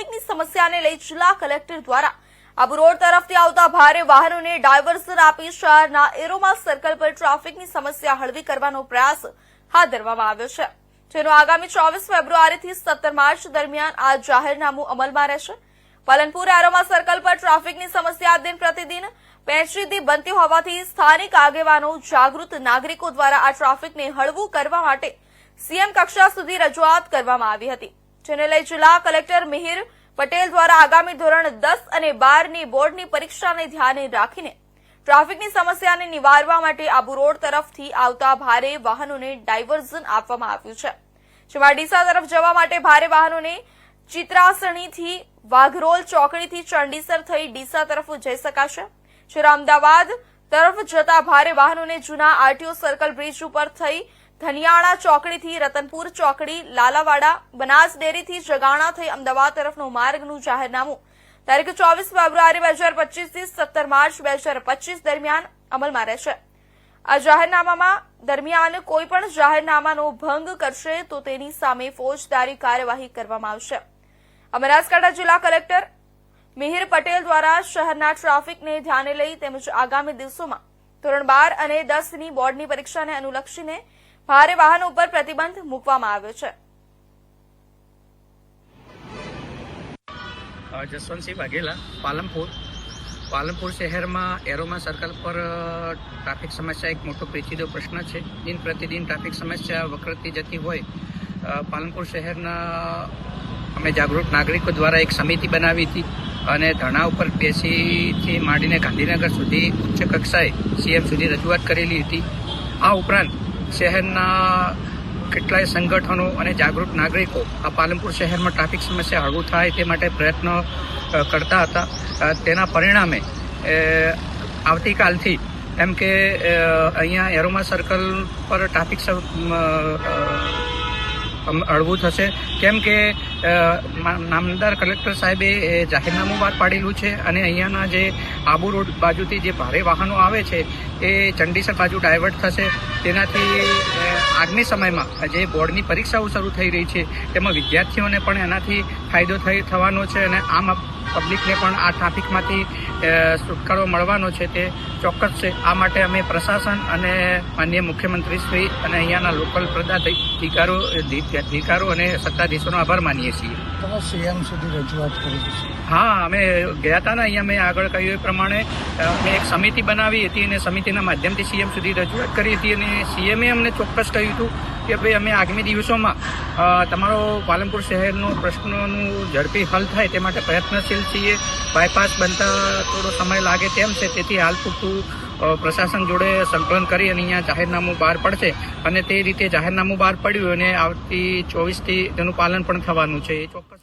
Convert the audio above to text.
ટ્રાફિકની સમસ્યાને લઈ જિલ્લા કલેક્ટર દ્વારા આબુ રોડ તરફથી આવતા ભારે વાહનોને ડાયવર્ઝન આપી શહેરના એરોમા સર્કલ પર ટ્રાફિકની સમસ્યા હળવી કરવાનો પ્રયાસ હાથ ધરવામાં આવ્યો છે, જેનો આગામી 24 ફેબ્રુઆરીથી 17 માર્ચ દરમિયાન આ જાહેરનામું અમલમાં રહેશે। પાલનપુર એરોમા સર્કલ પર ટ્રાફિકની સમસ્યા દિન પ્રતિદિન પેચીદી બનતી હોવાથી સ્થાનિક આગેવાનો જાગૃત નાગરિકો દ્વારા આ ટ્રાફિકને હળવું કરવા માટે સીએમ કક્ષા સુધી રજૂઆત કરવામાં આવી હતી, જેને લઈ જિલ્લા કલેક્ટર મિહિર પટેલ દ્વારા આગામી ધોરણ 10 અને 12ની બોર્ડની પરીક્ષાને ધ્યાને રાખીને ટ્રાફિકની સમસ્યાને નિવારવા માટે આબુ રોડ તરફથી આવતા ભારે વાહનોને ડાયવર્ઝન આપવામાં આવ્યું છે, જેમાં ડીસા તરફ જવા માટે ભારે વાહનોને ચિત્રાસણીથી વાઘરોલ ચોકડીથી ચંડીસર થઈ ડીસા તરફ જઈ શકાશે, જ્યારે અમદાવાદ તરફ જતા ભારે વાહનોને જૂના આરટીઓ સર્કલ બ્રિજ ઉપર થઈ ધનિયાણા ચોકડીથી રતનપુર ચોકડી, લાલાવાડા, બનાસ ડેરીથી જગાણા થઈ અમદાવાદ તરફનું માર્ગનું જાહેરનામું તારીખ 24 ફેબ્રુઆરી 2025 થી 17 માર્ચ 2025 દરમિયાન અમલમાં રહેશે। આ જાહેરનામામાં દરમિયાન કોઈપણ જાહેરનામાનો ભંગ કરશે તો તેની સામે ફોજદારી કાર્યવાહી કરવામાં આવશે। બનાસકાંઠા જિલ્લા કલેક્ટર મિહિર પટેલ દ્વારા શહેરના ટ્રાફિકને ધ્યાને લઈ તેમજ આગામી દિવસોમાં ધોરણ 12 અને 10ની બોર્ડની પરીક્ષાને અનુલક્ષીને ભારે વાહનો ઉપર પ્રતિબંધ મૂકવામાં આવ્યો છે। જસવંતસિંહ વાઘેલા, પાલનપુર શહેરમાં એરોમા સર્કલ પર ટ્રાફિક સમસ્યા એક મોટો પેચીદો પ્રશ્ન છે। દિન પ્રતિદિન ટ્રાફિક સમસ્યા વકરતી જતી હોય પાલનપુર શહેરના અમે જાગૃત નાગરિકો દ્વારા એક સમિતિ બનાવી હતી અને ધરણા ઉપર પેશીથી માંડીને ગાંધીનગર સુધી ઉચ્ચ કક્ષાએ સીએમ સુધી રજૂઆત કરેલી હતી। આ ઉપરાંત શહેરના કેટલાય સંગઠનો અને જાગૃત નાગરિકો આ પાલનપુર શહેરમાં ટ્રાફિક સમસ્યા હળવું થાય તે માટે પ્રયત્નો કરતા હતા। તેના પરિણામે આવતીકાલથી એમ કે અહીંયા એરોમા સર્કલ પર ટ્રાફિક હળવું થશે, કેમ કે નામદાર કલેક્ટર સાહેબે જાહેરનામું બહાર પાડેલું છે અને અહીંયાના જે આબુ રોડ બાજુથી જે ભારે વાહનો આવે છે એ ચંડીસર બાજુ ડાયવર્ટ થશે। તેનાથી આગામી સમયમાં જે બોર્ડની પરીક્ષાઓ શરૂ થઈ રહી છે તેમાં વિદ્યાર્થીઓને પણ એનાથી ફાયદો થવાનો છે અને આમ પબ્લિકને પણ આ ટ્રાફિકમાંથી છુટકારો મળવાનો છે તે ચોક્કસ છે। આ માટે અમે પ્રશાસન અને માનનીય મુખ્યમંત્રીશ્રી અને અહીંયાના લોકલ પદાધિકારો અને સત્તાધીશોનો આભાર માનીએ છીએ। સીએમ સુધી રજૂઆત કરી છે? હા, અમે ગયા હતા ને, અહીંયા મેં આગળ કહ્યું એ પ્રમાણે મેં એક સમિતિ બનાવી હતી અને સમિતિના માધ્યમથી સીએમ સુધી રજૂઆત કરી હતી અને સીએમએ અમને ચોક્કસ કહ્યું હતું કે ભાઈ અમે આગામી દિવસોમાં તમારો પાલનપુર શહેરનો પ્રશ્નોનું ઝડપી હલ થાય તે માટે પ્રયત્નશીલ છીએ। બાયપાસ બનતા થોડો સમય લાગે તેમ છે, તેથી હાલ પૂરતું પ્રશાસન જોડે સંકલન કરી અને અહીંયા જાહેરનામું બહાર પડશે અને તે રીતે જાહેરનામું બહાર પડ્યું અને આવતી 24થી તેનું પાલન પણ થવાનું છે એ ચોક્કસ।